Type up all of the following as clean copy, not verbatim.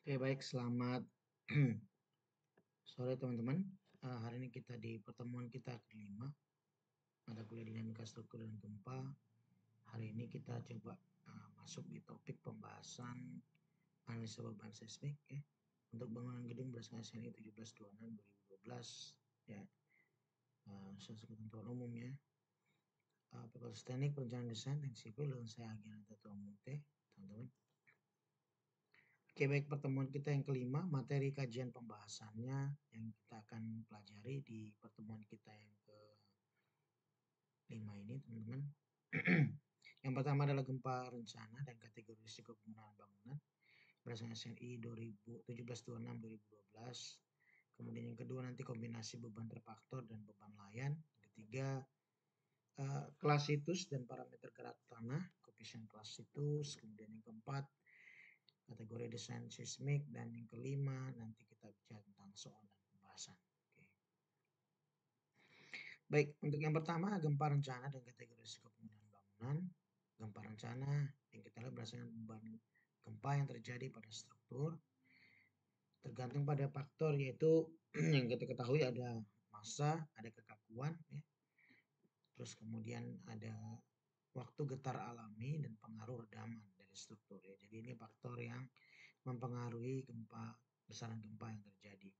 Oke, baik. Selamat sore, teman-teman. Hari ini kita di pertemuan kita kelima, mata kuliah dinamika struktur dan gempa. Hari ini kita coba masuk di topik pembahasan analisa beban seismik ya, untuk bangunan gedung berdasarkan SNI 1726/2012 ya, sesuai ketentuan umum ya. Fakultas Teknik Perencanaan Desain dan Sipil dengan saya Agianata Tuamunte, teman-teman. Oke, baik, pertemuan kita yang kelima, materi kajian pembahasannya yang kita akan pelajari di pertemuan kita yang kelima ini, teman-teman. Yang pertama adalah gempa rencana dan kategori risiko penggunaan bangunan berdasarkan SNI 1726/2012. Kemudian yang kedua nanti kombinasi beban terfaktor dan beban layan. Yang ketiga klasitus dan parameter gerak tanah, koefisien klasitus. Kemudian yang keempat kategori desain seismik, dan yang kelima nanti kita bicara tentang soal dan pembahasan. Oke. Baik, untuk yang pertama gempa rencana dan kategori risiko penggunaan bangunan. Gempa rencana yang kita lihat berdasarkan beban gempa yang terjadi pada struktur tergantung pada faktor, yaitu yang kita ketahui ada massa, ada kekakuan ya. Terus kemudian ada waktu getar alami dan pengaruh redaman dari struktur ya. Jadi ini faktor yang mempengaruhi besaran gempa yang terjadi.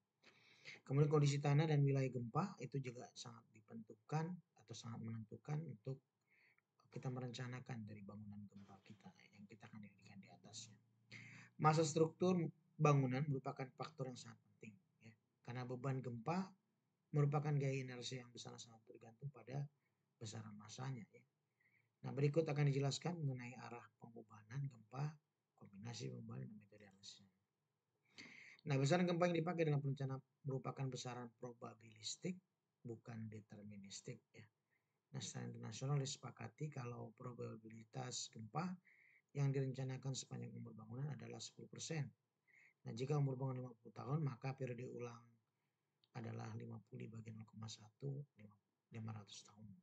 Kemudian kondisi tanah dan wilayah gempa itu juga sangat ditentukan atau sangat menentukan untuk kita merencanakan dari bangunan gempa kita yang kita akan dirikan di atasnya. Massa struktur bangunan merupakan faktor yang sangat penting ya, karena beban gempa merupakan gaya inersi yang sangat tergantung pada besaran massanya ya. Nah, berikut akan dijelaskan mengenai arah pembebanan gempa, kombinasi pembebanan dan metode analisisnya. Nah, besaran gempa yang dipakai dalam perencanaan merupakan besaran probabilistik, bukan deterministik ya. Nah, secara internasional disepakati kalau probabilitas gempa yang direncanakan sepanjang umur bangunan adalah 10%. Nah, jika umur bangunan 50 tahun, maka periode ulang adalah 50 dibagi 0,1, 500 tahun.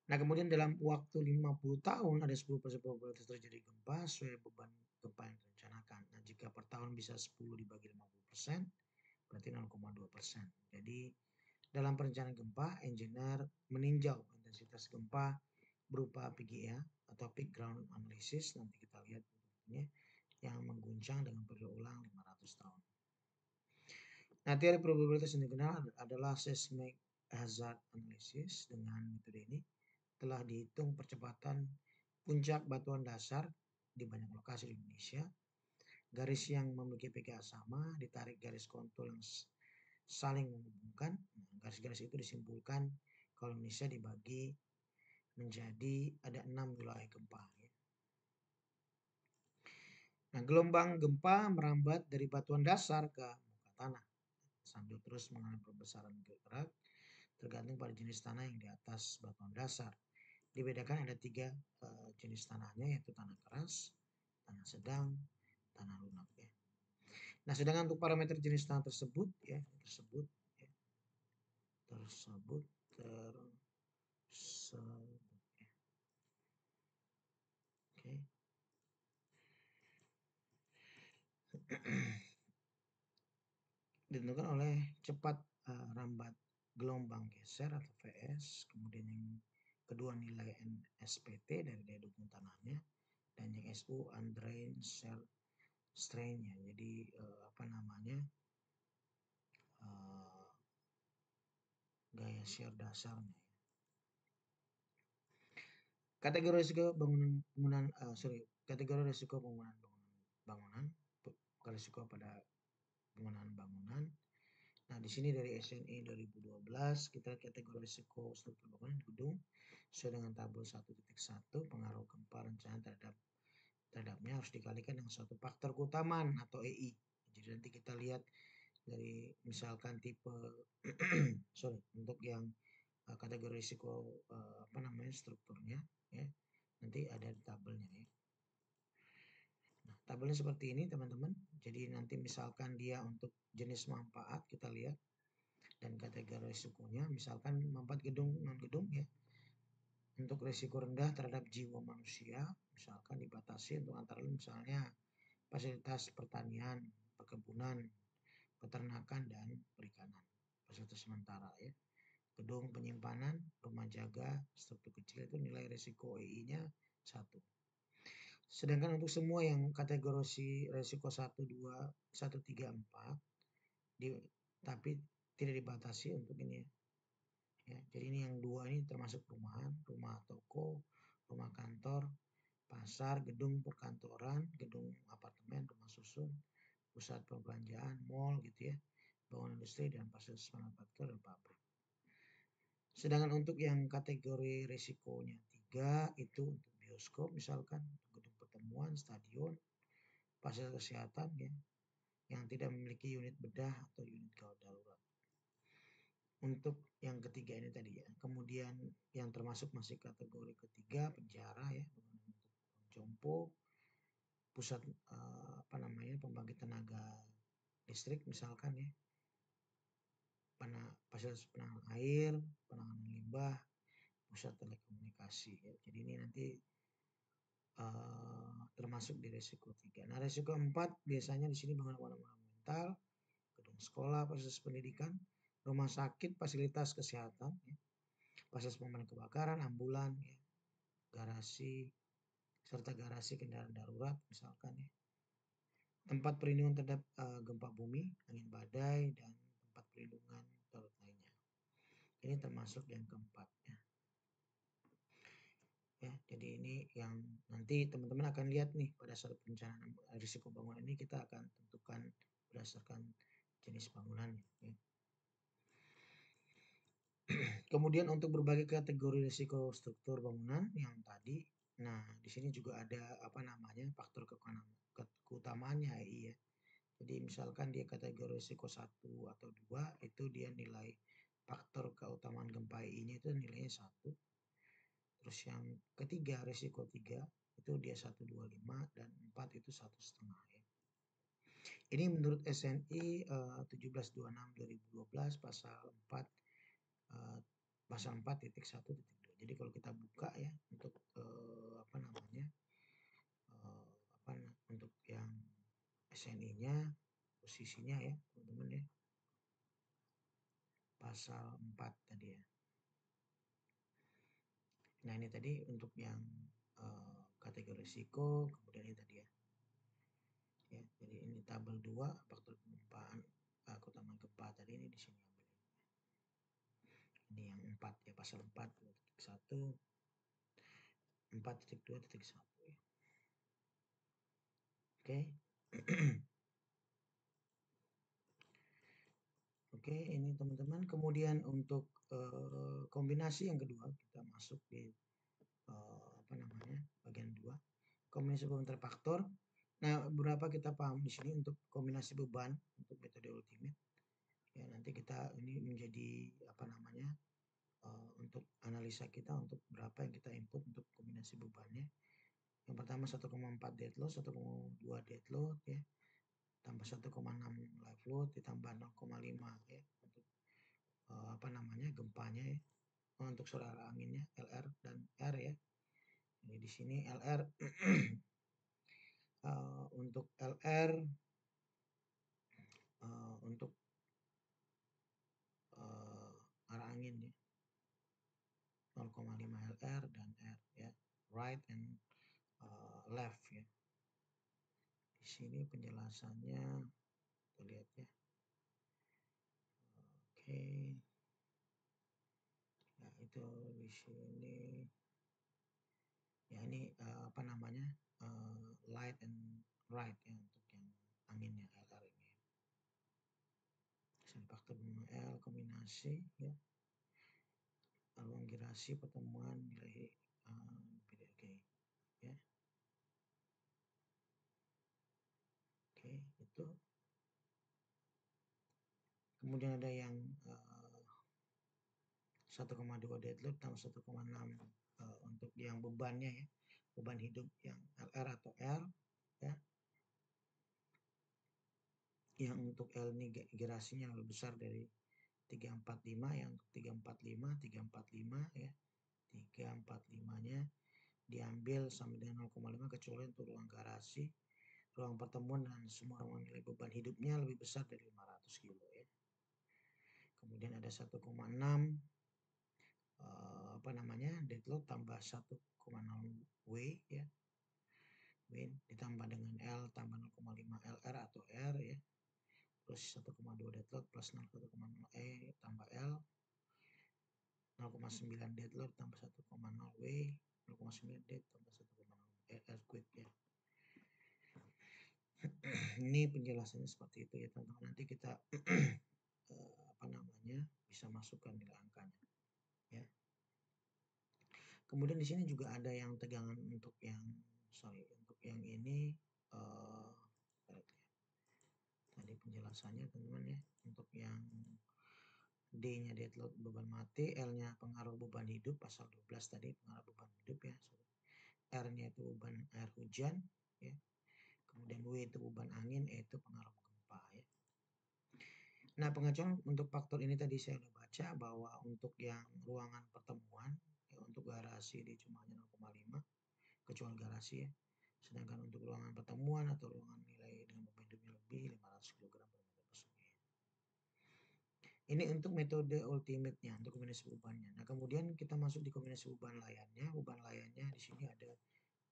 Nah, kemudian dalam waktu 50 tahun ada 10% probabilitas terjadi gempa sesuai beban gempa yang direncanakan. Nah, jika per tahun bisa 10 dibagi 50%, berarti 0,2%. Jadi dalam perencanaan gempa, engineer meninjau intensitas gempa berupa PGA atau peak ground analysis, nanti kita lihat bentuknya, yang mengguncang dengan periode ulang 500 tahun. Nah, teori probabilitas yang dikenal adalah seismic hazard analysis. Dengan metode ini telah dihitung percepatan puncak batuan dasar di banyak lokasi di Indonesia. Garis yang memiliki PGA sama ditarik garis kontur yang saling menghubungkan. Garis-garis itu disimpulkan kalau Indonesia dibagi menjadi ada 6 wilayah gempa. Nah, gelombang gempa merambat dari batuan dasar ke muka tanah sambil terus mengalami perbesaran gerak tergantung pada jenis tanah yang di atas batuan dasar. Dibedakan ada 3 jenis tanahnya, yaitu tanah keras, tanah sedang, tanah lunak ya. Nah, sedangkan untuk parameter jenis tanah tersebut ya, tersebut ya. Oke. Ditentukan oleh cepat rambat gelombang geser atau VS, kemudian yang kedua nilai NSPT dari daya dukung tanahnya, dan yang SU undrained shear strain ya. Jadi gaya shear dasarnya. Kategori risiko penggunaan bangunan, risiko pada penggunaan bangunan. Nah, di sini dari SNI 2012 kita kategori risiko struktur bangunan gedung sesuai dengan tabel 1.1, pengaruh gempa rencana terhadapnya harus dikalikan dengan suatu faktor keutamaan atau EI. Jadi nanti kita lihat dari misalkan tipe untuk yang kategori risiko strukturnya ya, nanti ada di tabelnya ya. Nah, tabelnya seperti ini teman-teman. Jadi nanti misalkan dia untuk jenis manfaat kita lihat dan kategori risikonya, misalkan manfaat gedung non gedung ya, Untuk risiko rendah terhadap jiwa manusia, misalkan dibatasi untuk antara lain misalnya fasilitas pertanian, perkebunan, peternakan, dan perikanan. Fasilitas sementara ya. Gedung penyimpanan, rumah jaga, struktur kecil itu nilai risiko EI-nya 1. Sedangkan untuk semua yang kategori risiko 1, 2, 1, 3, 4, tapi tidak dibatasi untuk ini ya. Jadi ini yang 2 ini termasuk perumahan, rumah toko, rumah kantor, pasar, gedung perkantoran, gedung apartemen, rumah susun, pusat perbelanjaan, mall gitu ya, bangunan industri dan fasilitas manufaktur dan pabrik. Sedangkan untuk yang kategori risikonya 3 itu untuk bioskop misalkan, gedung pertemuan, stadion, fasilitas kesehatan ya, yang tidak memiliki unit bedah atau unit gawat darurat. Untuk yang ketiga ini tadi ya. Kemudian yang termasuk masih kategori ketiga penjara ya, untuk jompo, pusat pembangkit tenaga listrik misalkan ya, fasilitas penanganan air, penanganan limbah, pusat telekomunikasi ya. Jadi ini nanti termasuk di risiko 3. Nah, risiko 4 biasanya di sini bangunan monumental, gedung sekolah, fasilitas pendidikan, rumah sakit, fasilitas kesehatan, ya, fasilitas pemadam kebakaran, ambulan, ya, garasi, serta garasi kendaraan darurat misalkan ya. Tempat perlindungan terhadap gempa bumi, angin badai, dan tempat perlindungan darurat lainnya. Ini termasuk yang keempat ya. Ya, jadi ini yang nanti teman-teman akan lihat nih pada saat perencanaan risiko bangunan ini kita akan tentukan berdasarkan jenis bangunan ya. Kemudian untuk berbagai kategori risiko struktur bangunan yang tadi, nah di sini juga ada faktor keutamaannya EI ya. Jadi misalkan dia kategori risiko 1 atau 2 itu dia nilai faktor keutamaan gempa EI-nya itu nilainya 1. Terus yang ketiga risiko 3 itu dia 125 dan 4 itu 1,5 ya. Ini menurut SNI 1726/2012 pasal 4 pasal 4.1.2. Jadi kalau kita buka ya untuk untuk yang SNI-nya posisinya ya teman-teman ya. Pasal 4 tadi ya. Nah ini tadi untuk yang kategori risiko, kemudian ini tadi ya. Ya, jadi ini tabel 2 faktor kegempaan keutamaan gempa tadi ini di sini ambil. Ini yang 4 ya, pasal 4.1 4.2.1 ya. Oke. Oke, ini teman-teman. Kemudian untuk kombinasi yang kedua kita masuk di bagian 2. Kombinasi beban terfaktor. Nah, berapa kita paham di sini untuk kombinasi beban untuk metode ultimate. Ya, nanti kita ini menjadi untuk analisa kita untuk berapa yang kita input untuk kombinasi bebannya. Yang pertama 1,4 dead load, 1,2 dead load ya. Tambah 1,6 live load ditambah 0,5 ya untuk gempanya ya. Untuk suara anginnya LR dan R ya. Jadi di sini LR untuk LR untuk arah angin ya 0,5 LR dan R ya, right and left ya. Di sini penjelasannya kita lihat ya. Oke. Ya itu di sini ya ini light and right ya untuk yang anginnya LR ini. Faktor L kombinasi ya. Ruang girasi pertemuan nilai oke ya. Oke, itu. Kemudian ada yang 1,2 dead load tambah 1,6 untuk yang bebannya ya, beban hidup yang LR atau R ya. Yang untuk L ini girasinya lebih besar dari 345 yang 345 ya. 345-nya diambil sama dengan 0,5 kecuali untuk ruang garasi, ruang pertemuan dan semua ruang nilai beban hidupnya lebih besar dari 500 kilo ya. Kemudian ada 1,6 dead load tambah 1,0 W ya. W ditambah dengan L tambah 0,5 LR atau R ya. Plus 1,2 dead load plus 0,1 E tambah L 0,9 dead load tambah 1,0 W 0,9 dead tambah 1,0 earthquake ya. Ini penjelasannya seperti itu ya teman-teman. Nanti kita bisa masukkan nilai angkanya ya. Kemudian di sini juga ada yang tegangan untuk yang ini tadi penjelasannya teman-teman ya. Untuk yang D-nya dead load beban mati, L-nya pengaruh beban hidup pasal 12 tadi pengaruh beban hidup ya. R-nya itu beban air hujan ya. Kemudian W itu beban angin, E itu pengaruh gempa ya. Nah, pengacuan untuk faktor ini tadi saya sudah baca bahwa untuk yang ruangan pertemuan ya, untuk garasi dia cuma hanya 0,5 kecuali garasi ya. Sedangkan untuk ruangan pertemuan atau ruangan nilai dengan beban hidupnya lebih 500 kg per meter persegi. Ini untuk metode ultimate-nya, untuk kombinasi bebannya. Nah, kemudian kita masuk di kombinasi beban layannya. Beban layannya di sini ada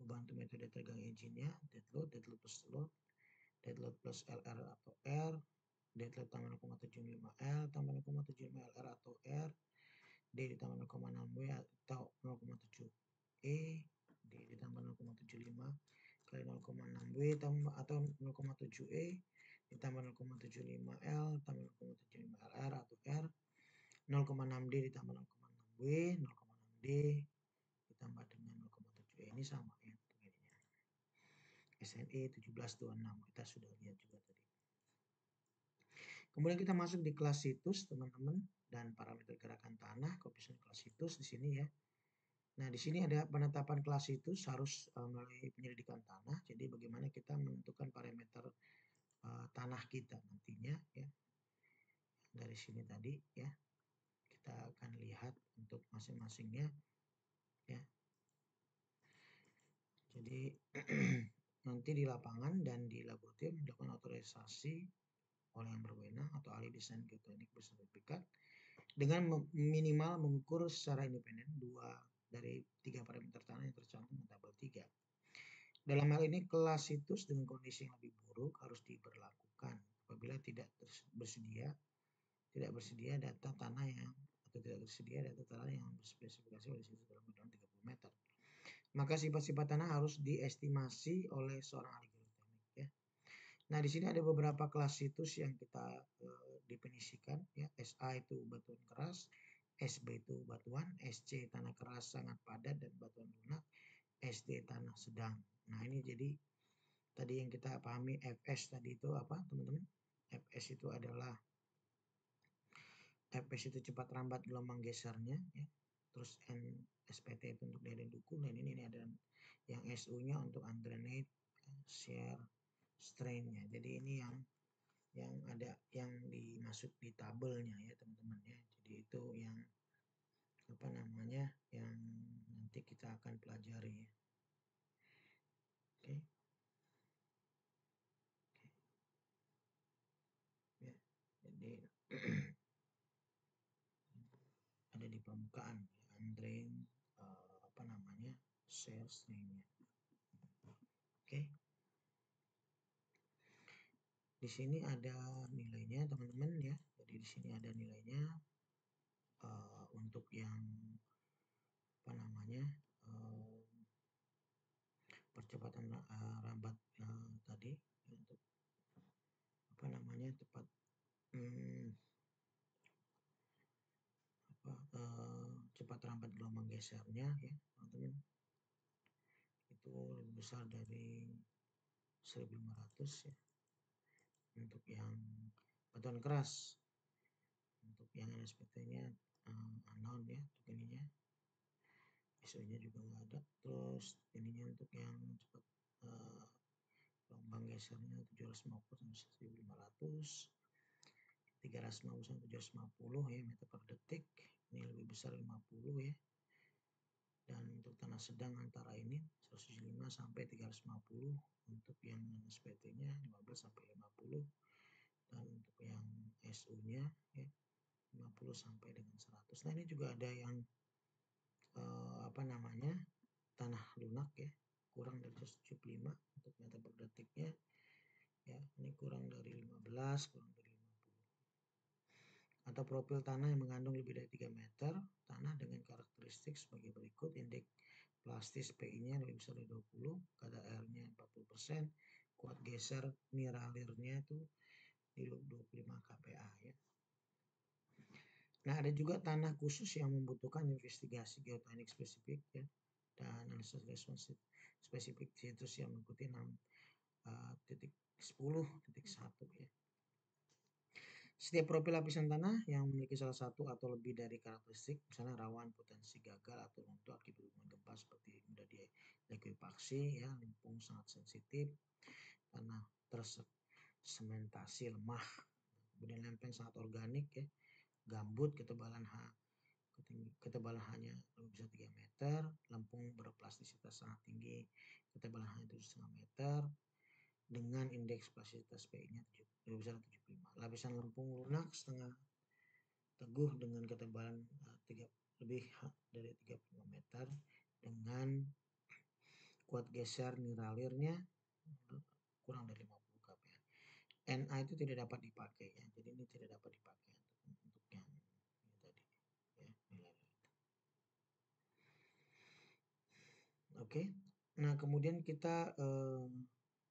beban untuk metode tegang engine-nya, dead load plus load, dead load plus LR atau R, dead load tambah 0,75 L tambah 0,75 LR atau R, D ditambah 0,6 W atau 0,7 E, D ditambah 0,75 kali 0,6 W tambah atau 0,7 E ditambah 0,75 L tambah 0,75 LR atau R, 0,6 D ditambah 0,6 W, 0,6 D ditambah dengan 0,7 E ini sama ya. SNE 1726 kita sudah lihat juga tadi. Kemudian kita masuk di kelas situs teman-teman dan parameter gerakan tanah, koefisien kelas situs di sini ya. Nah, di sini ada penetapan kelas situs harus melalui penyelidikan tanah. Jadi bagaimana kita menentukan parameter tanah kita nantinya ya. Dari sini tadi ya. Kita akan lihat untuk masing-masingnya ya. Jadi nanti di lapangan dan di laboratorium dilakukan otorisasi oleh yang berwenang atau ahli desain geoteknik bersertifikat dengan minimal mengukur secara independen 2 dari 3 parameter tanah yang tercantum di tabel 3. Dalam hal ini kelas situs dengan kondisi yang lebih buruk harus diberlakukan apabila tidak bersedia data tanah yang atau tidak tersedia data tanah yang berspesifikasi oleh situs dalam kedalaman 30 meter. Maka sifat-sifat tanah harus diestimasi oleh seorang ahli geoteknik ya. Nah, di sini ada beberapa kelas situs yang kita definisikan ya. SA itu batuan keras, SB itu batuan, SC tanah keras sangat padat dan batuan lunak, SD tanah sedang. Nah, ini jadi tadi yang kita pahami FS tadi itu apa, teman-teman? FS itu adalah cepat rambat gelombang gesernya ya. Terus SPT itu untuk daya dukung dan ini ada yang SU-nya untuk undrained shear strain-nya. Jadi ini yang ada yang dimasuk di tabelnya ya teman-teman ya. Jadi itu yang yang nanti kita akan pelajari ya. Oke. Ya. Jadi ada di permukaan ya, undrained shear strain-nya. Oke. Di sini ada nilainya teman-teman ya. Jadi di sini ada nilainya untuk yang percepatan rambat tadi untuk tepat cepat rambat gelombang gesernya ya teman-teman itu lebih besar dari 1500 ya untuk yang batuan keras. Untuk yang SPT-nya unknown ya untuk ininya, SO-nya juga nggak ada. Terus ininya untuk yang cepat gelombang gesernya 750 sampai 1500, 350 sampai 750 ya meter per detik. Ini lebih besar 50 ya. Dan untuk tanah sedang antara ini 175 sampai 350, untuk yang SPT-nya 15 sampai 50, dan untuk yang SU-nya ya 50 sampai dengan 100. Nah, ini juga ada yang tanah lunak ya, kurang dari 175 untuk meter per detiknya ya, ini kurang dari 15, kurang dari 50. Atau profil tanah yang mengandung lebih dari 3 meter, tanah dengan karakteristik sebagai berikut: indeks plastis PI-nya lebih besar dari 20, kadar airnya 40%, kuat geser niralirnya itu di 25 kPa ya. Nah, ada juga tanah khusus yang membutuhkan investigasi geoteknik spesifik ya, dan analisis respons spesifik situs yang mengikuti 6.10.1 ya. Setiap profil lapisan tanah yang memiliki salah satu atau lebih dari karakteristik, misalnya rawan potensi gagal atau runtuh akibat hubungan gempa seperti mudah dilikuifaksi ya, lempung sangat sensitif, tanah tersementasi lemah, kemudian lempeng sangat organik ya, gambut ketebalan hanya lebih bisa 3 meter, lempung berplastisitas sangat tinggi, ketebalan hanya 7,5 meter, dengan indeks plastisitas PI-nya lebih besar dari 75. Lapisan lempung lunak setengah teguh dengan ketebalan lebih dari 35 meter, dengan kuat geser niralirnya kurang dari 50 kPa. Na itu tidak dapat dipakai ya, jadi ini tidak dapat dipakai untuk yang ini tadi ya, nilai. Oke, nah kemudian kita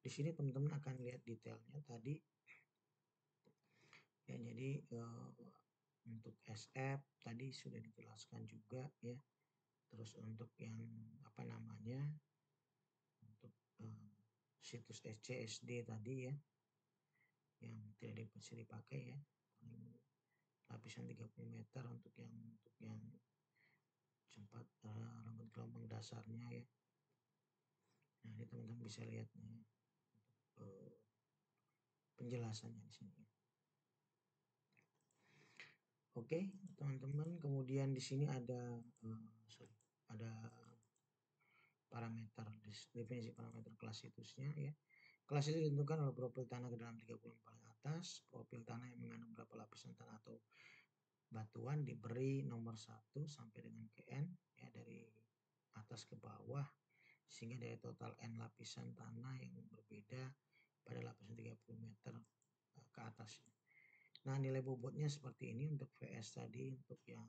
di sini teman-teman akan lihat detailnya tadi ya. Jadi untuk SF tadi sudah dijelaskan juga ya. Terus untuk yang untuk situs SC SD tadi ya, yang tidak bisa dipakai ya, lapisan 30 meter untuk yang tempat rambut gelombang dasarnya ya. Nah, ini teman-teman bisa lihat nih penjelasannya di sini. Oke, teman-teman, kemudian di sini ada parameter, definisi parameter kelas situsnya ya. Kelas itu ditentukan oleh profil tanah ke dalam 30 paling atas. Profil tanah yang mengandung berapa lapisan tanah atau batuan diberi nomor 1 sampai dengan ke N ya, dari atas ke bawah, sehingga dari total N lapisan tanah yang berbeda pada lapisan 30 meter ke atas. Nah, nilai bobotnya seperti ini untuk VS tadi, untuk yang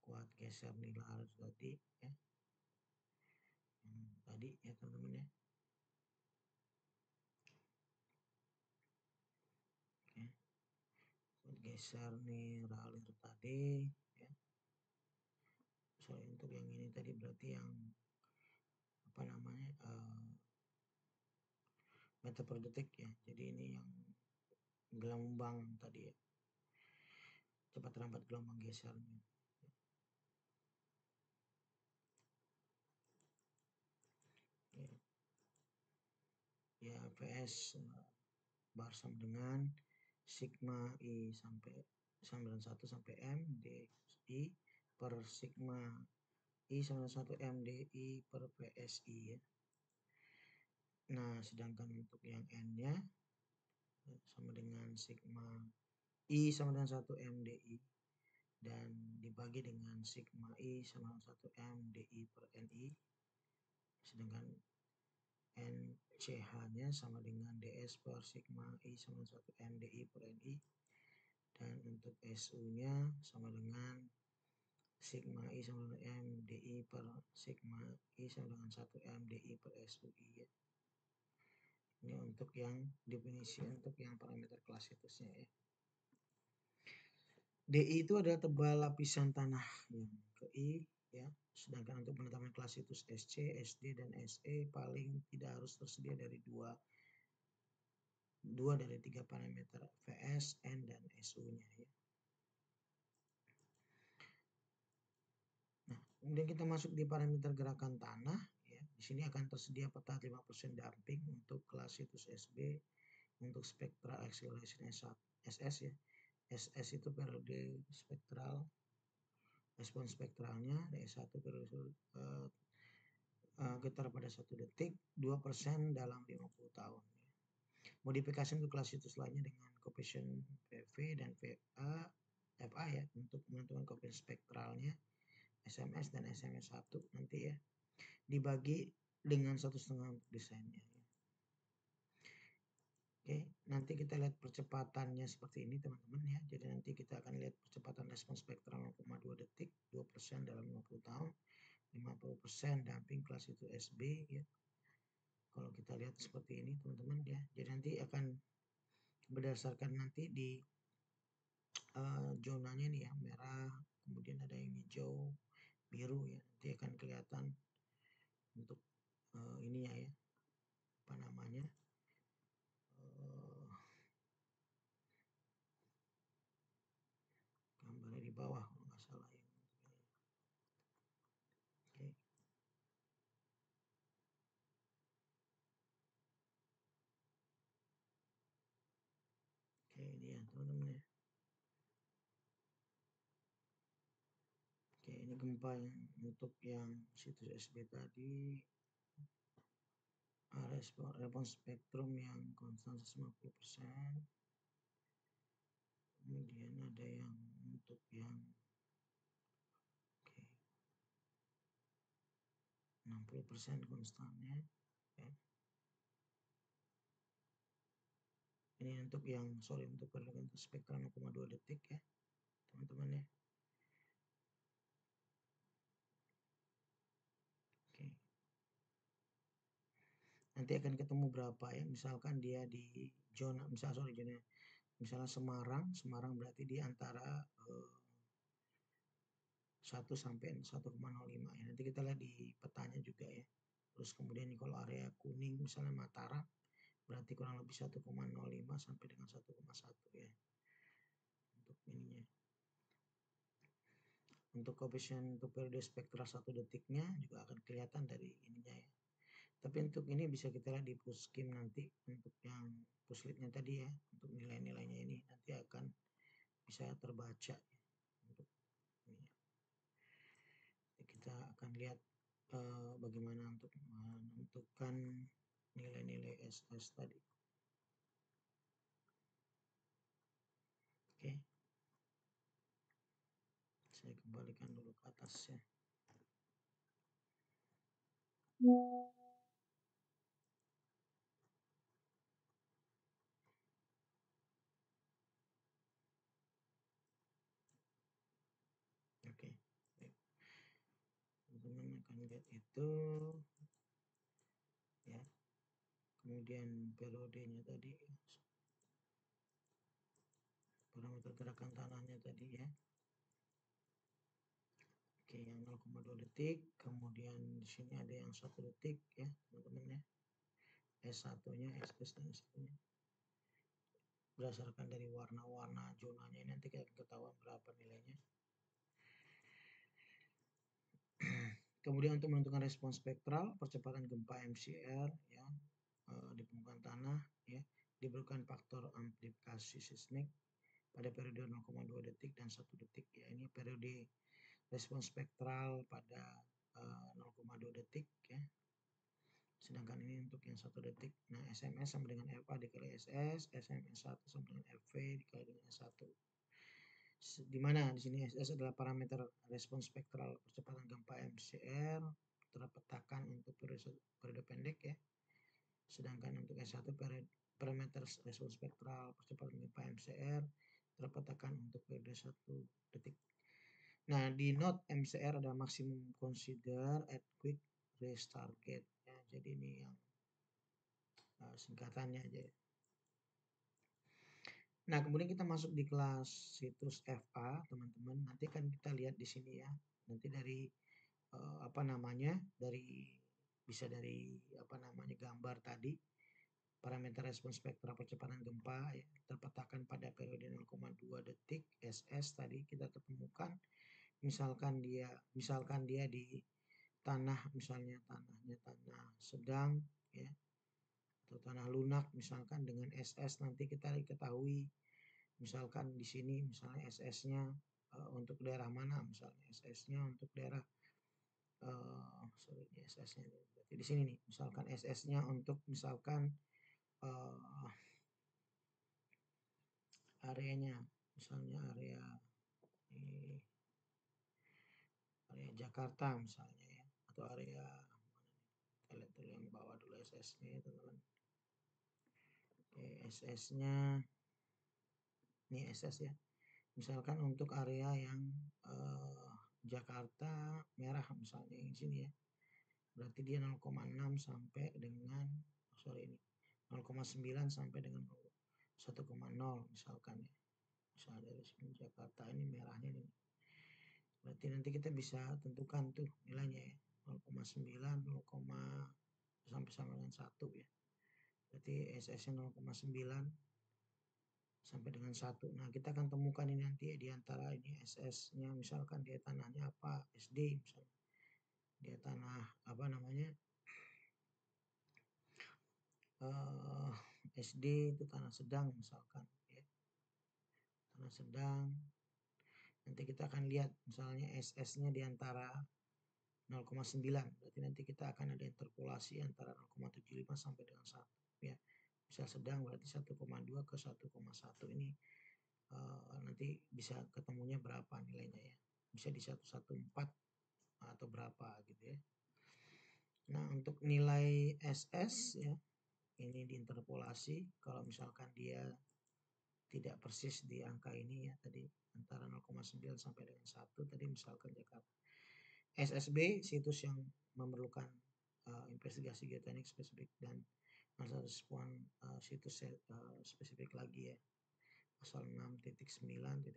kuat geser nilai tadi ya, tadi ya teman-teman ya. Oke. Kuat geser nilai tadi ya. Untuk yang ini tadi berarti yang meter per detik ya. Jadi ini yang gelombang tadi ya, cepat lambat gelombang gesernya. Ya, VS bar sama dengan sigma I sampai 91 sampai M DI per sigma I sama 1 M DI per PSI ya. Nah, sedangkan untuk yang N-nya sama dengan sigma I sama dengan 1 M DI dan dibagi dengan sigma I sama dengan 1 M DI per NI, sedangkan NCH-nya sama dengan DS per sigma I sama dengan 1 M DI per NI, dan untuk SU-nya sama dengan sigma I sama dengan M DI per sigma I sama dengan 1 M DI per SUI ya. Ini untuk yang definisi untuk yang parameter kelas situsnya ya. DI itu adalah tebal lapisan tanah yang ke I ya. Sedangkan untuk penetapan kelas situs SC, SD, dan SE paling tidak harus tersedia dari dua dari 3 parameter VS, N, dan SU-nya ya. Nah, kemudian kita masuk di parameter gerakan tanah ya. Di sini akan tersedia peta 5% damping untuk kelas situs SB, untuk spectral acceleration SS ya. SS itu periode spektral respon spektralnya DS1 periode getar pada 1 detik 2% dalam 50 tahun. Modifikasi untuk kelas situs lainnya dengan koefisien PV dan FA ya untuk menentukan koefisien spektralnya SMS dan SMS1 nanti ya, dibagi dengan 1,5 untuk desainnya. Oke, nanti kita lihat percepatannya seperti ini teman-teman ya. Jadi nanti kita akan lihat percepatan respon spektral 0,2 detik, 2% dalam 50 tahun, 50% damping kelas itu SB ya. Kalau kita lihat seperti ini teman-teman ya. Jadi nanti akan berdasarkan nanti di zonanya nih ya, merah, kemudian ada yang hijau, biru ya. Nanti akan kelihatan untuk ini ya, apa namanya? Gambarnya di bawah kalau nggak salah ya. Oke. Oke, ini ya teman-teman ya. Oke, ini gempa yang untuk yang situs SB tadi, respon spektrum yang konstan 50%. Kemudian ada yang untuk yang 60% konstannya ya. Ini untuk yang untuk spektrum 0,2 detik ya teman-teman ya. Oke. Nanti akan ketemu berapa ya, misalkan dia di zona misalnya Semarang berarti di antara 1 sampai 1,05 ya. Nanti kita lihat di petanya juga ya. Terus kemudian kalau area kuning misalnya Mataram berarti kurang lebih 1,05 sampai dengan 1,1 ya. Untuk ininya. Untuk koefisien untuk periode spektral 1 detiknya juga akan kelihatan dari ininya ya. Tapi untuk ini bisa kita lihat di Puskim nanti untuk yang puslitnya tadi ya, untuk nilai-nilainya ini nanti akan bisa terbaca ya, untuk ini. Kita akan lihat bagaimana untuk menentukan nilai-nilai SS tadi. Oke. Saya kembalikan dulu ke atas ya. Oke. Teman-teman akan lihat itu ya. Kemudian periodenya tadi, parameter gerakan tanahnya tadi ya. Oke, yang 0,2 detik, kemudian di sini ada yang 1 detik ya teman-teman ya. S1-nya, SS dan S1-nya. Berdasarkan dari warna-warna zonanya ini nanti kita ketahuan berapa nilainya. Kemudian untuk menentukan respon spektral, percepatan gempa MCR ya, di permukaan tanah ya, diberikan faktor amplifikasi seismik pada periode 0,2 detik dan 1 detik ya. Ini periode respon spektral pada 0,2 detik ya. Sedangkan ini untuk yang 1 detik. Nah, SMS sama dengan FA dikali SS, SMS1 sama dengan FV dikali dengan S1. Di mana di sini SS adalah parameter respon spektral percepatan gempa MCR terpetakan untuk periode pendek ya. Sedangkan untuk S1 parameter respon spektral percepatan gempa MCR terpetakan untuk periode 1 detik. Nah, di note MCR ada maksimum consider earthquake risk target ya. Jadi ini yang singkatannya aja ya. Nah, kemudian kita masuk di kelas situs FA, teman-teman. Nanti kan kita lihat di sini ya. Nanti dari bisa dari gambar tadi, parameter respon spektral percepatan gempa ya, terpetakan pada periode 0,2 detik SS tadi kita ketemukan. Misalkan dia di tanah, misalnya tanahnya tanah sedang ya, atau tanah lunak misalkan dengan SS nanti kita ketahui misalkan di sini misalnya SS-nya untuk daerah mana, misalnya SS-nya untuk daerah sorry, SS-nya berarti di sini nih, misalkan SS-nya untuk misalkan areanya, misalnya area Jakarta misalnya ya, atau area kita lihat dulu yang bawah dulu SS-nya ya teman-teman. SS-nya ini SS ya, misalkan untuk area yang Jakarta merah misalnya yang sini ya, berarti dia 0,6 sampai dengan ini 0,9 sampai dengan 1,0 misalkan ya, misalnya dari sini Jakarta ini merahnya ini, berarti nanti kita bisa tentukan tuh nilainya ya, 0,9 sampai sama dengan 1 ya, berarti SS-nya 0,9 sampai dengan 1. Nah, kita akan temukan ini nanti ya, di antara ini SS-nya, misalkan dia tanahnya apa, SD misalnya. Dia tanah apa namanya? SD itu tanah sedang misalkan ya. Tanah sedang. Nanti kita akan lihat misalnya SS-nya di antara 0,9. Berarti nanti kita akan ada interpolasi antara 0,75 sampai dengan 1 ya. Misal sedang berarti 1,2 ke 1,1 ini nanti bisa ketemunya berapa nilainya ya, bisa di 114 atau berapa gitu ya. Nah, untuk nilai SS ya, ini diinterpolasi kalau misalkan dia tidak persis di angka ini ya, tadi antara 0,9 sampai dengan 1 tadi misalkan Jakarta. SSB situs yang memerlukan investigasi geoteknik spesifik, dan respon situs spesifik lagi ya, pasal 6.9.1.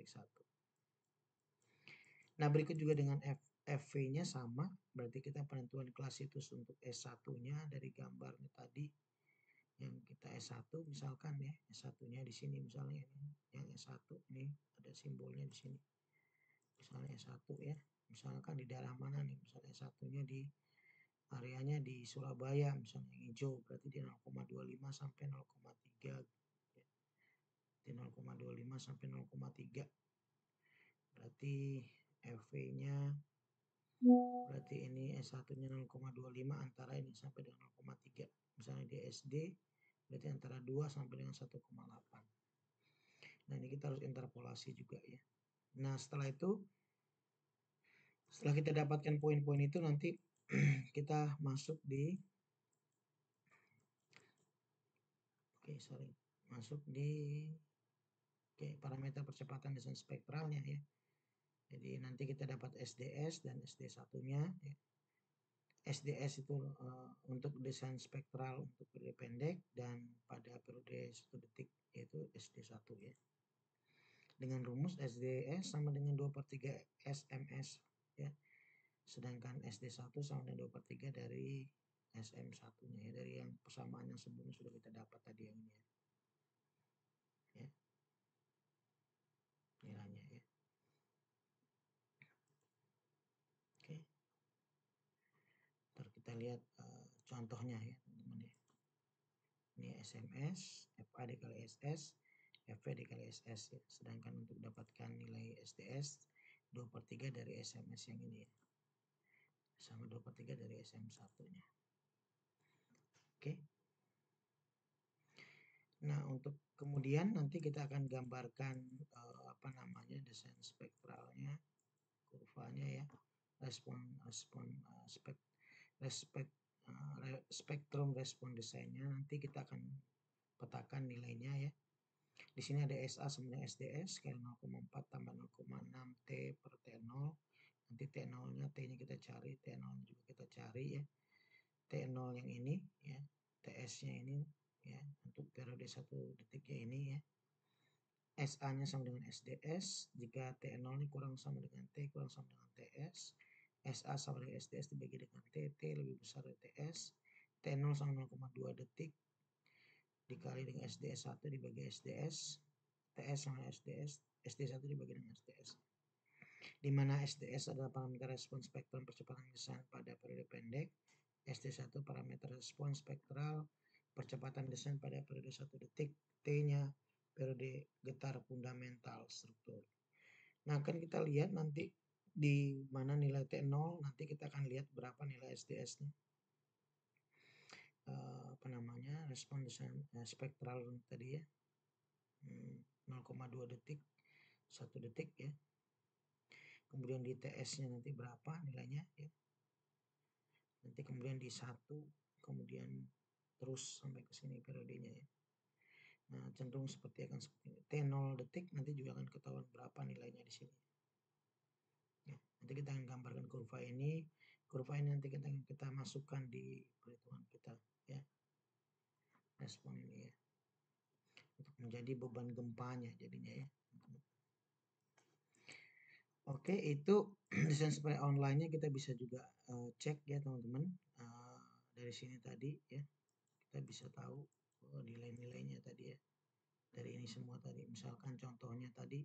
Nah, berikut juga dengan FV-nya sama, berarti kita penentuan kelas situs untuk S1-nya dari gambarnya tadi, yang kita S1 misalkan ya, S1-nya di sini misalnya ini, yang S1 ini ada simbolnya di sini. Misalnya S1 ya, misalkan di daerah mana nih, misalnya S1-nya di areanya di Surabaya misalnya yang hijau, berarti di 0,25 sampai 0,3 ya. Di 0,25 sampai 0,3. Berarti FV-nya berarti ini S1-nya 0,25 antara ini sampai dengan 0,3. Misalnya di SD berarti antara 2 sampai dengan 1,8. Nah, ini kita harus interpolasi juga ya. Nah, setelah kita dapatkan poin-poin itu, nanti kita masuk di masuk di parameter percepatan desain spektralnya ya. Jadi nanti kita dapat SDS dan SD1-nya ya. SDS itu untuk desain spektral untuk periode pendek dan pada periode 1 detik, yaitu SD1 ya. Dengan rumus SDS sama dengan 2/3 SMS ya. Sedangkan SD1 sama dengan 2/3 dari SM1-nya ya, dari yang persamaan yang sebelumnya sudah kita dapat tadi yang ini ya. Nilainya ya. Oke. Ntar kita lihat contohnya ya teman-teman ya. Ini SMS, FA dikali SS, FV dikali SS ya. Sedangkan untuk dapatkan nilai SDS 2/3 dari SMS yang ini ya. Sama 2/3 dari SM1-nya. Oke. Nah, untuk kemudian nanti kita akan gambarkan desain spektralnya, kurvanya ya. Spektrum respon desainnya nanti kita akan petakan nilainya ya. Di sini ada SA sama dengan SDS skala 0,4 tambah 0,6 T per T0. Nanti T0-nya, T-nya kita cari, T0 juga kita cari ya. T0 yang ini ya, TS-nya ini ya, untuk periode 1 detiknya ini ya. SA-nya sama dengan SDS, jika T0 ini kurang sama dengan T, kurang sama dengan TS, SA sama dengan SDS dibagi dengan T, T lebih besar dari TS, T0 sama 0,2 detik, dikali dengan SDS1 dibagi SDS, TS sama SDS, SD1 dibagi dengan SDS. Di mana SDS adalah parameter respon spektrum percepatan desain pada periode pendek, SD1 parameter respon spektral percepatan desain pada periode 1 detik, T-nya periode getar fundamental struktur. Nah, kan kita lihat nanti di mana nilai T0, nanti kita akan lihat berapa nilai SDS-nya. Apa namanya, respon spektral tadi ya. 0,2 detik, 1 detik ya. Kemudian di TS-nya nanti berapa nilainya ya. Nanti kemudian di 1, kemudian terus sampai ke sini periodenya ya. Nah, cenderung akan seperti ini. T0 detik nanti juga akan ketahuan berapa nilainya di sini. Ya, nanti kita akan gambarkan kurva ini. Kurva ini nanti kita masukkan di perhitungan kita ya. Respon ini ya. Untuk menjadi beban gempanya jadinya ya. Oke, itu desain supply online-nya kita bisa juga cek ya teman-teman. Dari sini tadi ya. Kita bisa tahu nilai-nilainya tadi ya. Dari ini semua tadi. Misalkan contohnya tadi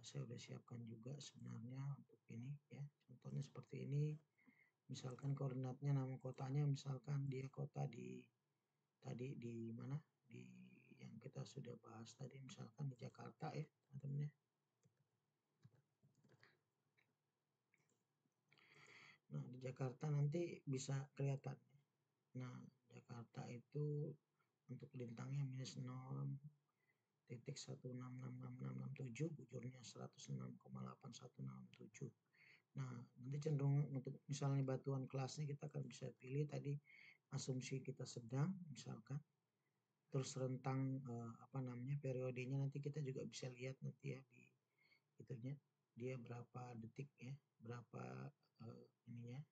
saya udah siapkan juga sebenarnya untuk ini ya. Contohnya seperti ini. Misalkan koordinatnya nama kotanya misalkan dia kota di tadi di mana? Di yang kita sudah bahas tadi misalkan di Jakarta ya, teman-teman ya. Nah, di Jakarta nanti bisa kelihatan. Nah, Jakarta itu untuk lintangnya minus 0,166667, bujurnya 106,8167. Nah, nanti cenderung untuk misalnya batuan kelasnya kita akan bisa pilih tadi asumsi kita sedang misalkan. Terus rentang apa namanya periodenya nanti kita juga bisa lihat nanti ya di itunya dia berapa detik ya, berapa ininya.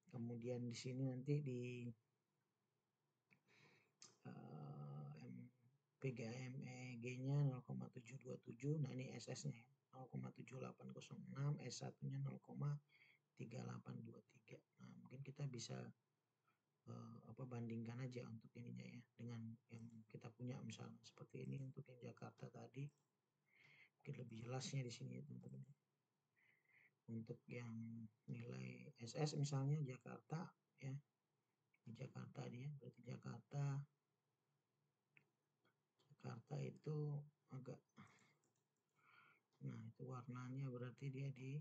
Kemudian di sini nanti di PGMEG-nya 0,727. Nah, ini SS-nya 0,7806, S1-nya 0,3823. Nah, mungkin kita bisa bandingkan aja untuk ininya ya dengan yang kita punya misalnya seperti ini untuk yang Jakarta tadi. Mungkin lebih jelasnya di sini ya teman-teman. Untuk yang nilai SS misalnya Jakarta ya. Di Jakarta dia berarti Jakarta itu agak, nah itu warnanya berarti dia di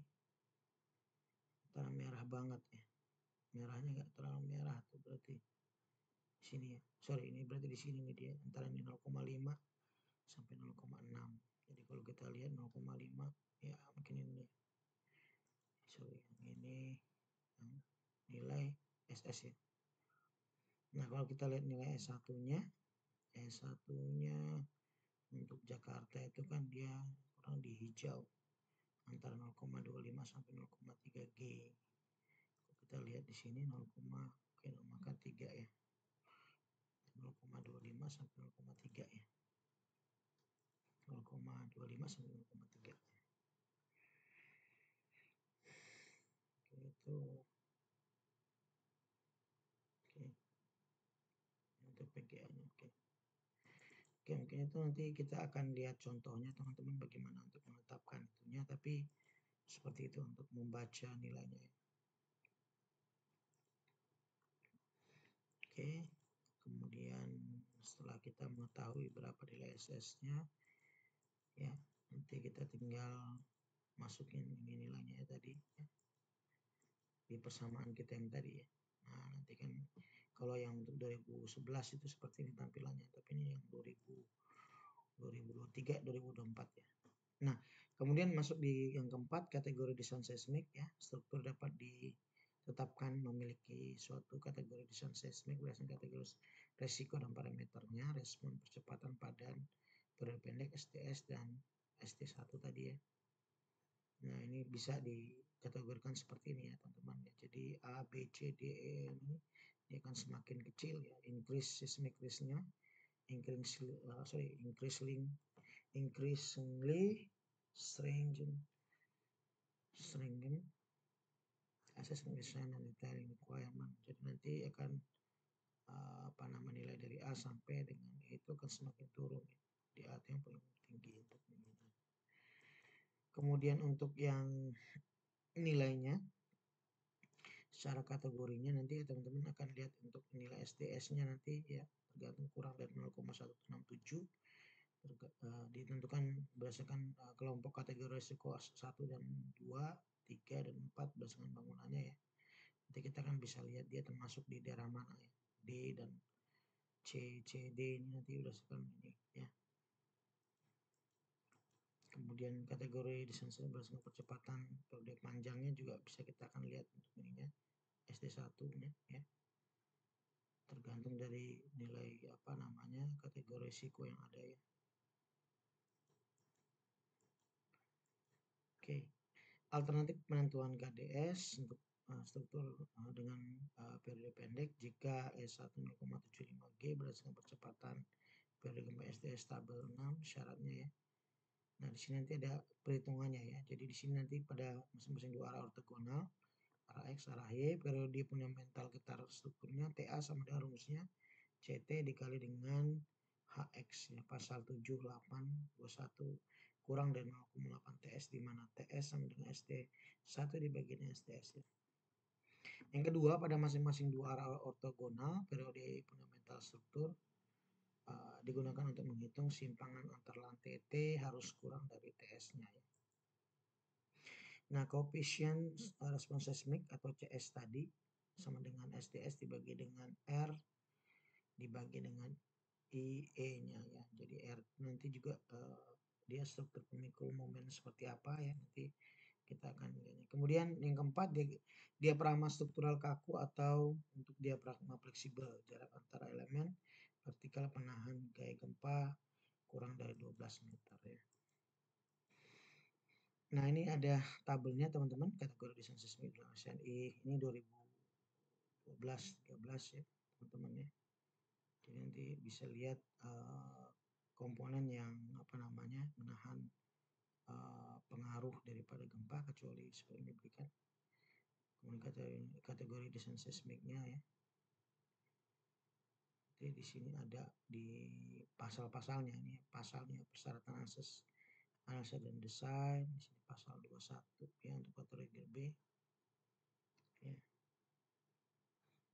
antara merah banget ya. Merahnya nggak terlalu merah tuh berarti di sini ya. Sorry, ini berarti di sini nih dia antara ini 0,5 sampai 0,6. Jadi kalau kita lihat 0,5 ya mungkin ini. Sorry, yang ini yang nilai SS ya. Nah, kalau kita lihat nilai S1-nya, S1-nya untuk Jakarta itu kan dia kurang di hijau antara 0,25 sampai 0,3 G. Kita lihat di sini 0,3 ya. 0,25 sampai 0,3 ya. 0,25 sampai 0,3. Itu oke. Untuk PGA-nya oke. Oke, mungkin itu nanti kita akan lihat contohnya teman-teman bagaimana untuk menetapkan itunya, tapi seperti itu untuk membaca nilainya. Oke, kemudian setelah kita mengetahui berapa nilai SS-nya, ya nanti kita tinggal masukin ini nilainya ya tadi ya, di persamaan kita yang tadi ya. Nah, nanti kan kalau yang untuk 2011 itu seperti ini tampilannya, tapi ini yang 2023, 2024 ya. Nah, kemudian masuk di yang keempat, kategori desain seismik ya. Struktur dapat ditetapkan memiliki suatu kategori desain seismik berdasarkan kategori resiko dan parameternya, respon, percepatan, padan, periode pendek, STS dan ST1 tadi ya. Nah, ini bisa dikategorikan seperti ini ya teman-teman ya. Jadi A, B, C, D, E ini dia akan semakin kecil ya. Increase seismic risk-nya, increasingly strengthen assessment design and detailing requirement. Jadi nanti akan nilai dari A sampai dengan E itu akan semakin turun ya. Di A itu yang paling tinggi untuk ini. Kemudian untuk yang nilainya secara kategorinya nanti teman-teman akan lihat untuk nilai SDS-nya nanti ya tergantung kurang dari 0,167 ditentukan berdasarkan kelompok kategori risiko 1 dan 2, 3 dan 4 berdasarkan bangunannya ya. Nanti kita kan bisa lihat dia termasuk di daerah mana ya. D dan C, C, D ini nanti berdasarkan ini ya. Kemudian kategori desain berdasarkan percepatan periode panjangnya juga bisa kita akan lihat untuk ininya SD1 nya ya. Tergantung dari nilai apa namanya kategori risiko yang ada ya. Oke. Alternatif penentuan KDS untuk struktur dengan periode pendek jika S1 0,75 G berdasarkan percepatan periode gempa SDS tabel 6 syaratnya ya. Nah, di sini nanti ada perhitungannya ya. Jadi di sini nanti pada masing-masing dua arah ortogonal, arah X, arah Y, periode fundamental getar strukturnya TA sama dengan rumusnya CT dikali dengan HX ya, pasal 7821 kurang dari 0,8 TS di mana TS sama dengan SD1 dibagikan SDS ya. Yang kedua, pada masing-masing dua arah ortogonal, periode fundamental struktur digunakan untuk menghitung simpangan antar lantai T harus kurang dari TS-nya ya. Nah, koefisien respons seismik atau CS tadi sama dengan SDS dibagi dengan R dibagi dengan IE-nya ya. Jadi R nanti juga dia struktur pemikul momen seperti apa ya, nanti kita akan lihat. Kemudian yang keempat, diafragma struktural kaku atau untuk diafragma fleksibel, jarak antara elemen vertikal penahan gaya gempa kurang dari 12 meter ya. Nah, ini ada tabelnya teman-teman, kategori desain seismik dalam SNI ini 2012-13 ya teman-teman ya. Jadi nanti bisa lihat komponen yang apa namanya menahan pengaruh daripada gempa kecuali seperti ini diberikan. Kemudian kategori desain seismiknya ya. Jadi di sini ada di pasal-pasalnya ini pasalnya persyaratan analisa dan desain. Di sini pasal 21 ya untuk kategori B. Ya.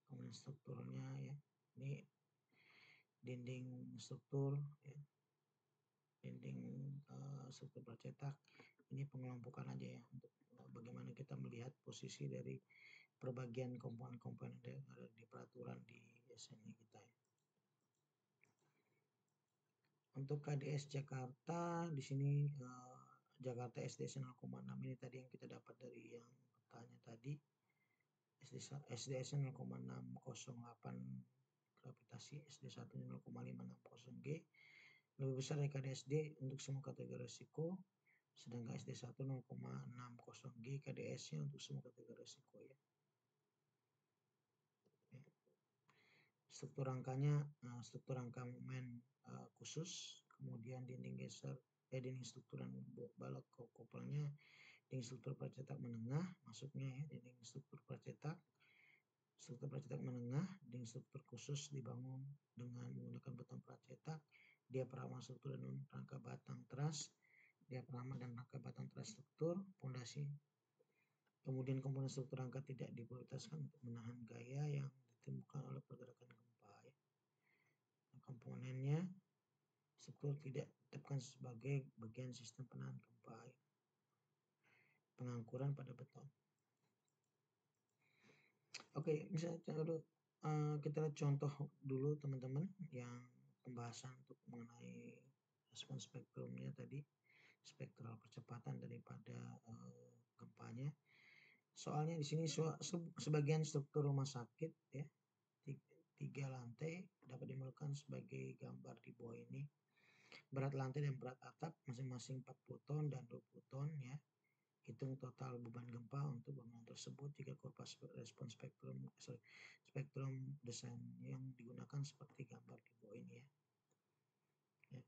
Kemudian strukturnya ya. Ini dinding struktur ya. Dinding struktur bercetak. Ini pengelompokan aja ya untuk bagaimana kita melihat posisi dari perbagian komponen-komponen yang ada di peraturan di SNI kita ya. Untuk KDS Jakarta di sini Jakarta SDS 0,6 ini tadi yang kita dapat dari yang bertanya tadi. SDS 0,608 gravitasi, SD1 0,560 G. Lebih besar dari KDSD untuk semua kategori risiko, sedangkan SD1 0,60 G KDS-nya untuk semua kategori risiko ya. Struktur rangkanya, struktur rangka momen khusus, kemudian dinding geser, dinding struktur dan balok kopelnya, dinding struktur pracetak menengah, masuknya ya, dinding struktur pracetak menengah, dinding struktur khusus dibangun dengan menggunakan beton pracetak, diafragma struktur dan rangka batang teras, diafragma dan rangka batang teras struktur, pondasi. Kemudian komponen struktur rangka tidak diprioritaskan untuk menahan gaya yang ditemukan oleh pergerakan gempa. Ya. Komponennya struktur tidak ditetapkan sebagai bagian sistem penahan gempa. Ya. Pengangkuran pada beton. Oke, misalnya kita lihat contoh dulu teman-teman yang pembahasan untuk mengenai respons spektrumnya tadi, spektral percepatan daripada gempanya. Soalnya di sini sebagian struktur rumah sakit ya 3 lantai dapat dimerlukan sebagai gambar di bawah ini. Berat lantai dan berat atap masing-masing 40 ton dan 20 ton ya. Hitung total beban gempa untuk bangunan tersebut jika kurva respon spektrum desain yang digunakan seperti gambar di bawah ini ya. Ya.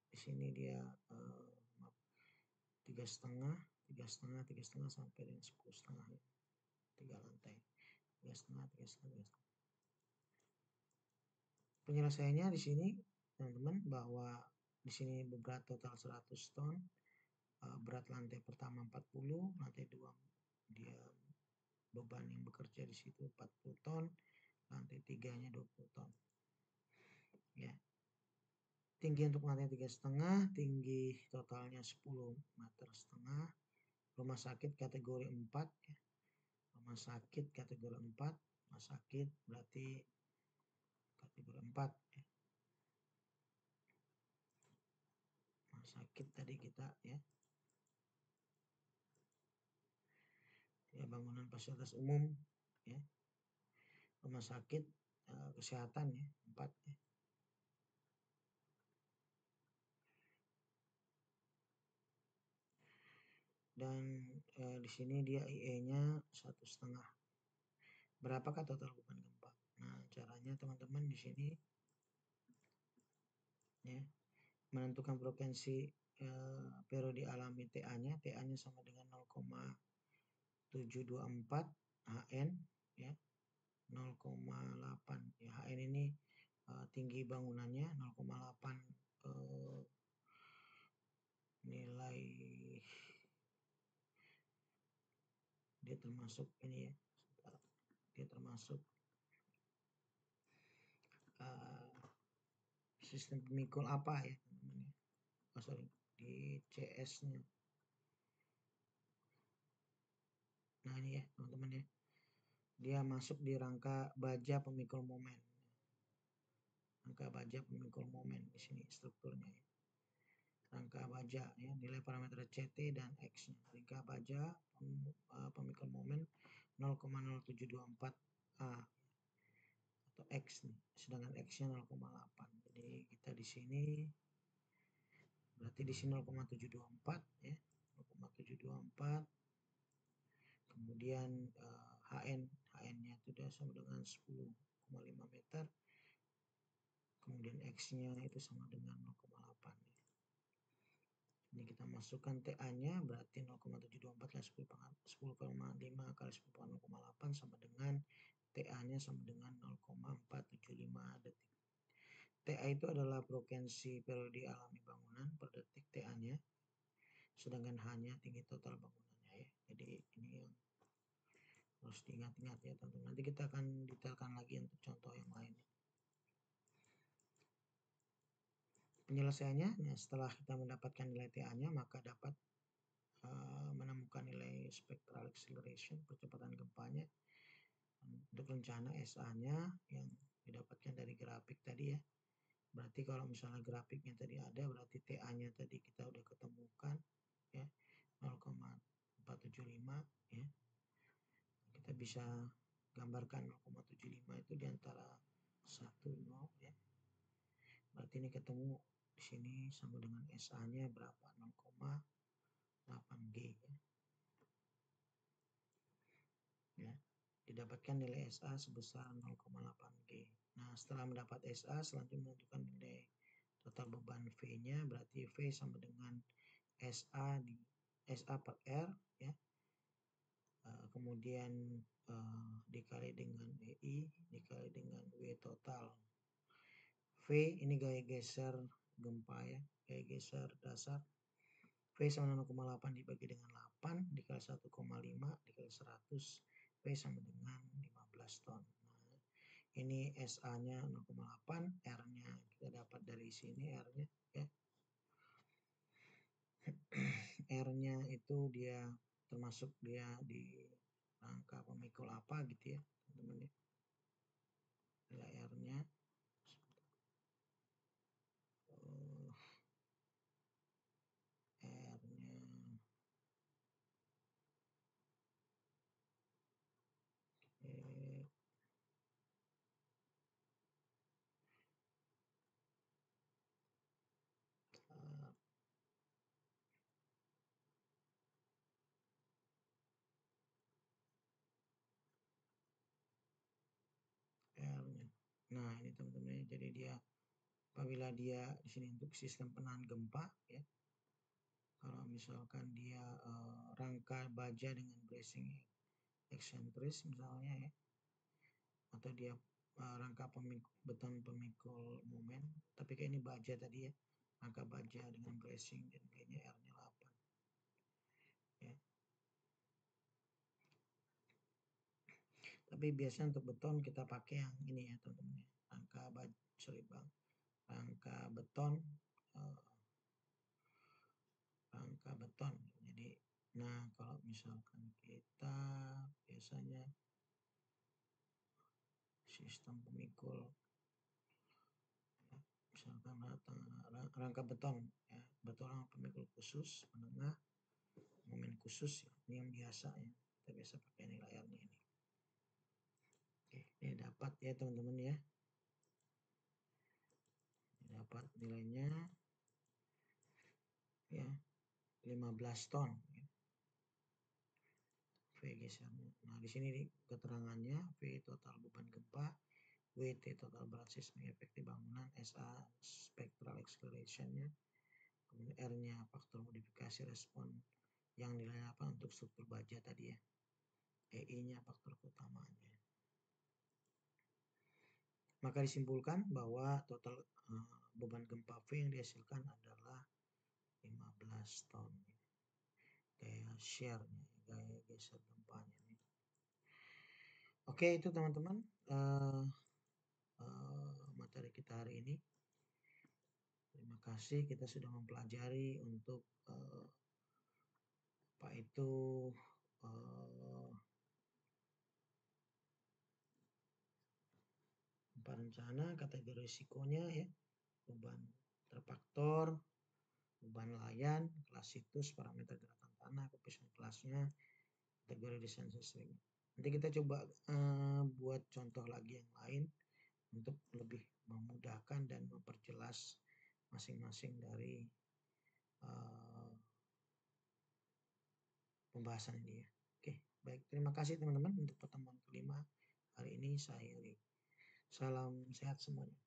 Di sini dia 3,5 sampai dengan 10,5 ya. 3 lantai. 3,5. Penyelesaiannya di sini teman-teman bahwa di sini berat total 100 ton, berat lantai pertama 40, lantai 2 dia beban yang bekerja di situ 40 ton, lantai 3-nya 20 ton. Ya. Tinggi untuk lantai 3,5, tinggi totalnya 10,5 meter. Rumah sakit kategori 4 ya. Rumah sakit kategori 4, rumah sakit berarti kategori 4 ya. Rumah sakit tadi kita ya. Ya, bangunan fasilitas umum ya. Rumah sakit kesehatan ya, 4 ya. Dan di sini dia IE-nya 1,5. Berapakah total beban gempa? Nah, caranya teman-teman di sini ya, menentukan frekuensi periode alami TA-nya. TA-nya sama dengan 0,724 HN ya. 0,8 ya. HN ini tinggi bangunannya, 0,8 nilai dia termasuk ini ya. Dia termasuk sistem pemikul apa ya teman-teman ya. Oh, sorry, di CS-nya. Nah, ini ya teman-teman ya. Dia masuk di rangka baja pemikul momen. Rangka baja pemikul momen di sini strukturnya ya. Rangka baja ya, nilai parameter CT dan X-nya. Rangka baja pemikul momen 0,0724 A atau X nih, sedangkan X-nya 0,8. Jadi kita di sini berarti di sini 0,724 ya. 0,724. Kemudian HN-nya itu sudah sama dengan 10,5 meter. Kemudian X-nya itu sama dengan 0,8 ya. Ini kita masukkan TA-nya berarti 0,724 kali 10,5 kali 10,8 sama dengan TA-nya sama dengan 0,475 detik. TA itu adalah frekuensi periode alami bangunan per detik TA-nya, sedangkan H-nya tinggi total bangunannya ya. Jadi ini yang harus diingat-ingat ya teman-teman. Nanti kita akan detailkan lagi untuk contoh yang lainnya. Penyelesaiannya, nah setelah kita mendapatkan nilai TA-nya maka dapat menemukan nilai spectral acceleration, percepatan gempanya. Untuk rencana SA-nya yang didapatkan dari grafik tadi ya. Berarti kalau misalnya grafiknya tadi ada, berarti TA-nya tadi kita udah ketemukan ya, 0,475 ya. Kita bisa gambarkan 0,75 itu di antara 1, 0 ya. Berarti ini ketemu di sini sama dengan SA-nya berapa? 0,8 G ya. Ya. Didapatkan nilai SA sebesar 0,8 G. Nah, setelah mendapat SA, selanjutnya menentukan nilai total beban V-nya, berarti V sama dengan SA per R ya. Kemudian dikali dengan EI dikali dengan W total. V ini gaya geser gempa ya, gaya geser dasar. V sama 0,8 dibagi dengan 8 dikali 1,5 dikali 100, V sama dengan 15 ton. Nah, ini SA-nya 0,8, R-nya kita dapat dari sini R-nya ya. R-nya itu dia termasuk dia di rangka pemikul apa gitu ya teman-teman ya. Nilai R-nya R-nya R-nya. Nah, ini teman-teman, jadi dia apabila dia di sini untuk sistem penahan gempa ya. Kalau misalkan dia rangka baja dengan bracing eksentris misalnya ya, atau dia rangka beton pemikul momen, tapi kayak ini baja tadi ya, rangka baja dengan bracing dan G-nya R-nya 8 ya. Tapi biasanya untuk beton kita pakai yang ini ya teman-teman ya, rangka baja, sorry bang, rangka beton, rangka beton. Jadi, nah kalau misalkan kita biasanya sistem pemikul, misalkan rangka beton, ya, beton pemikul khusus menengah, momen khusus, ya, ini yang biasa ya, kita biasa pakai ini layarnya ini. Oke, ini dapat ya teman-teman ya, dapat nilainya ya 15 ton. V gesernya. Nah, di sini keterangannya V total beban gempa, WT total berat seismik efektif bangunan, SA spectral acceleration-nya, kemudian R-nya faktor modifikasi respon yang nilai apa untuk struktur baja tadi ya. EI-nya faktor keutamaannya. Maka disimpulkan bahwa total beban gempa V yang dihasilkan adalah 15 ton. Gaya shear-nya, gaya geser gempanya. Oke, itu teman-teman materi kita hari ini. Terima kasih kita sudah mempelajari untuk apa itu gempa rencana, kategori risikonya ya, beban terfaktor, beban layan, kelas situs, parameter gerakan tanah, koefisien kelasnya, kategori desain sesuai. Nanti kita coba buat contoh lagi yang lain untuk lebih memudahkan dan memperjelas masing-masing dari pembahasan ini ya. Oke, baik. Terima kasih teman-teman untuk pertemuan kelima hari ini. Saya Salam sehat semuanya.